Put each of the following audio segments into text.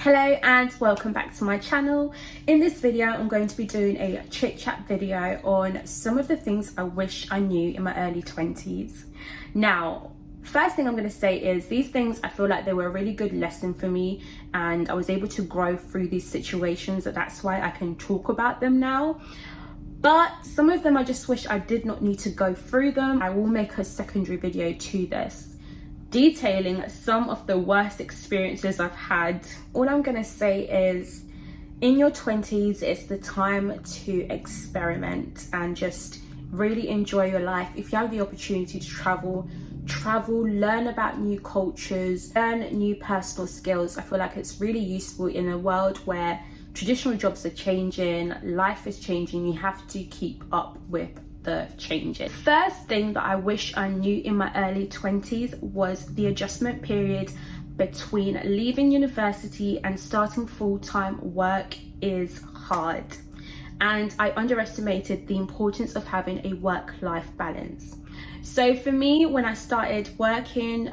Hello and welcome back to my channel. In this video I'm going to be doing a chit chat video on some of the things I wish I knew in my early 20s. Now, first thing I'm going to say is these things, I feel like they were a really good lesson for me and I was able to grow through these situations. That's why I can talk about them now. But some of them I just wish I did not need to go through them. I will make a secondary video to this, detailing some of the worst experiences I've had. All I'm gonna say is, in your 20s, it's the time to experiment and just really enjoy your life. If you have the opportunity to travel, learn about new cultures, learn new personal skills. I feel like it's really useful in a world where traditional jobs are changing, life is changing, you have to keep up with the changes. First thing that I wish I knew in my early 20s was the adjustment period between leaving university and starting full-time work is hard. And I underestimated the importance of having a work-life balance. So for me, when I started working,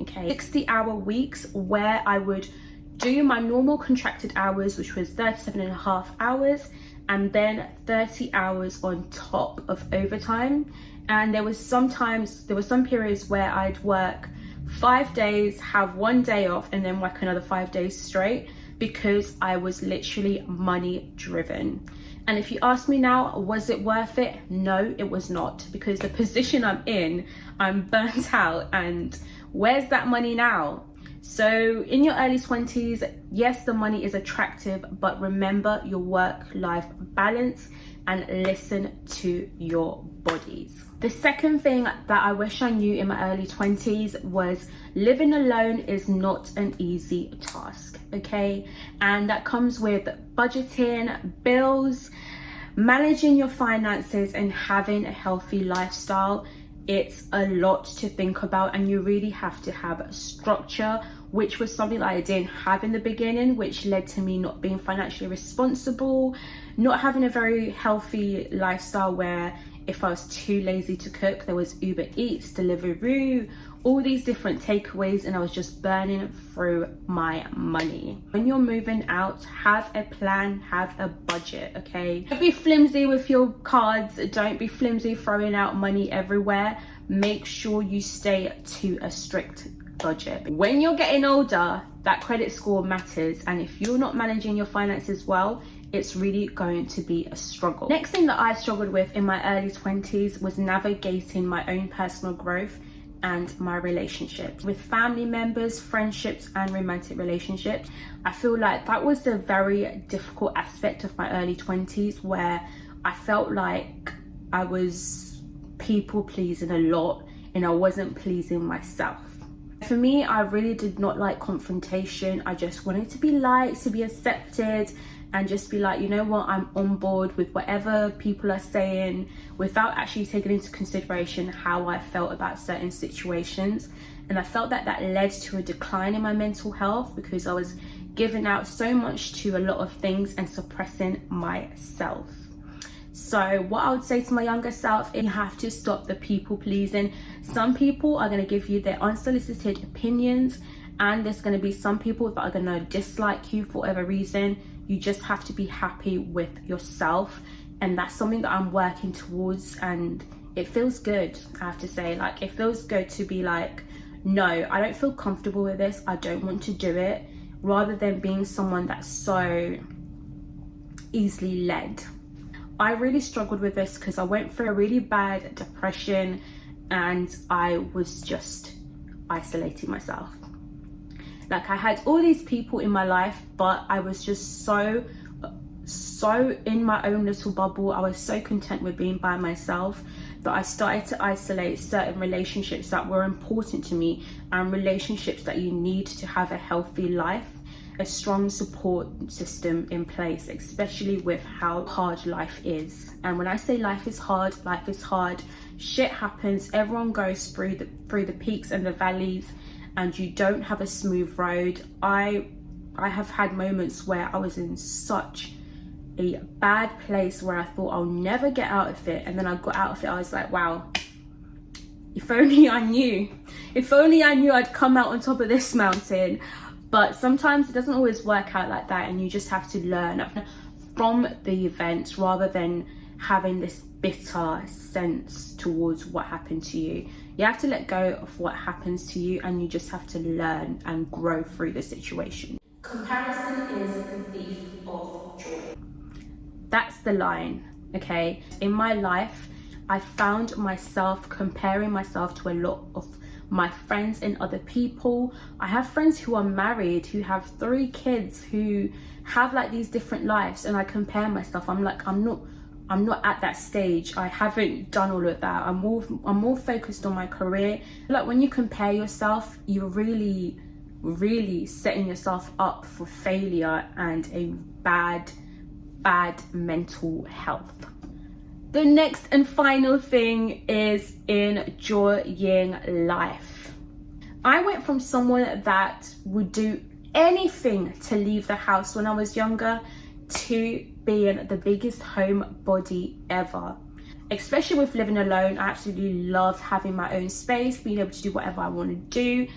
okay? 60-hour weeks where I would do my normal contracted hours, which was 37.5 hours, and then 30 hours on top of overtime. And there were some periods where I'd work 5 days, have 1 day off, and then work another 5 days straight, because I was literally money driven. And if you ask me now, was it worth it? No, it was not, because the position I'm in, I'm burnt out, and where's that money now? So in your early 20s, yes, the money is attractive, but remember your work-life balance and listen to your bodies. The second thing that I wish I knew in my early 20s was living alone is not an easy task, okay? And that comes with budgeting, bills, managing your finances, and having a healthy lifestyle. It's a lot to think about, and you really have to have structure, which was something that I didn't have in the beginning, which led to me not being financially responsible, not having a very healthy lifestyle where if I was too lazy to cook, there was Uber Eats, Deliveroo, all these different takeaways, and I was just burning through my money. When you're moving out, have a plan, have a budget, okay? Don't be flimsy with your cards, don't be flimsy throwing out money everywhere. Make sure you stay to a strict budget. When you're getting older, that credit score matters, and if you're not managing your finances well, it's really going to be a struggle. Next thing that I struggled with in my early 20s was navigating my own personal growth and my relationships with family members, friendships, and romantic relationships. I feel like that was a very difficult aspect of my early 20s, where I felt like I was people pleasing a lot and I wasn't pleasing myself. For me, I really did not like confrontation. I just wanted to be liked, to be accepted, and just be like, you know what, I'm on board with whatever people are saying, without actually taking into consideration how I felt about certain situations. And I felt that that led to a decline in my mental health, because I was giving out so much to a lot of things and suppressing myself. So what I would say to my younger self is, you have to stop the people pleasing. Some people are going to give you their unsolicited opinions, and there's going to be some people that are going to dislike you for whatever reason. You just have to be happy with yourself, and that's something that I'm working towards, and it feels good. I have to say, like, it feels good to be like, no, I don't feel comfortable with this, I don't want to do it, rather than being someone that's so easily led. I really struggled with this because I went through a really bad depression and I was just isolating myself. Like, I had all these people in my life, but I was just so in my own little bubble. I was so content with being by myself that I started to isolate certain relationships that were important to me, and relationships that you need to have a healthy life, a strong support system in place, especially with how hard life is. And when I say life is hard, shit happens, everyone goes through the peaks and the valleys, and you don't have a smooth road. I have had moments where I was in such a bad place where I thought I'll never get out of it, and then I got out of it. I was like, wow, If only I knew. If only I knew I'd come out on top of this mountain. But sometimes it doesn't always work out like that, and you just have to learn from the events rather than having this bitter sense towards what happened to you. You have to let go of what happens to you, and you just have to learn and grow through the situation. Comparison is the thief of joy. That's the line, okay? In my life, I found myself comparing myself to a lot of my friends and other people. I have friends who are married, who have 3 kids, who have like these different lives, and I compare myself. I'm like, I'm not at that stage. I haven't done all of that. I'm more focused on my career. Like when you compare yourself, you're really setting yourself up for failure and a bad mental health. The next and final thing is enjoying life. I went from someone that would do anything to leave the house when I was younger to being the biggest homebody ever. Especially with living alone, I absolutely love having my own space, being able to do whatever I want to do.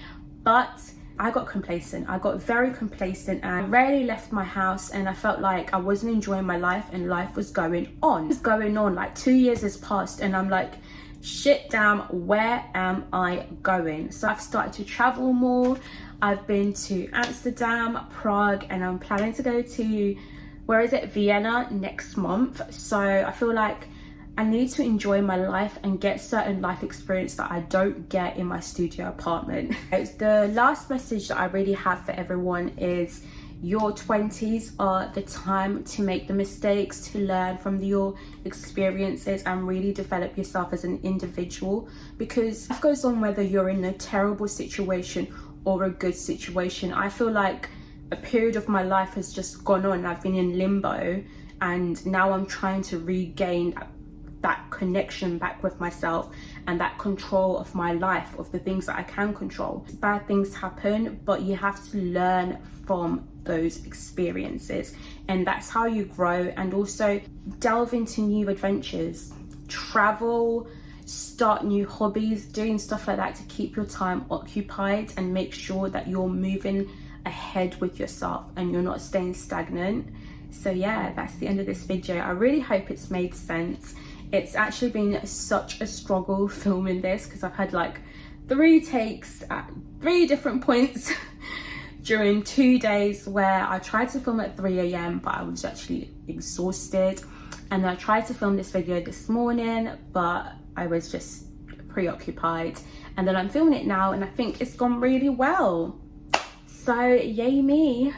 But I got complacent. I got very complacent, and I rarely left my house, and I felt like I wasn't enjoying my life, and life was going on. It was going on, like 2 years has passed, and I'm like, shit damn, where am I going? So I've started to travel more. I've been to Amsterdam, Prague, and I'm planning to go to, Vienna next month. So I feel like I need to enjoy my life and get certain life experience that I don't get in my studio apartment. The last message that I really have for everyone is your 20s are the time to make the mistakes, to learn from your experiences and really develop yourself as an individual, because life goes on whether you're in a terrible situation or a good situation. I feel like a period of my life has just gone on. I've been in limbo, and now I'm trying to regain that connection back with myself and that control of my life, of the things that I can control. Bad things happen, but you have to learn from those experiences, and that's how you grow. And also delve into new adventures, travel, start new hobbies, doing stuff like that to keep your time occupied and make sure that you're moving ahead with yourself and you're not staying stagnant. So yeah, that's the end of this video. I really hope it's made sense. It's actually been such a struggle filming this because I've had like 3 takes at 3 different points during 2 days, where I tried to film at 3 a.m. but I was actually exhausted, and I tried to film this video this morning but I was just preoccupied, and then I'm filming it now and I think it's gone really well. So yay me.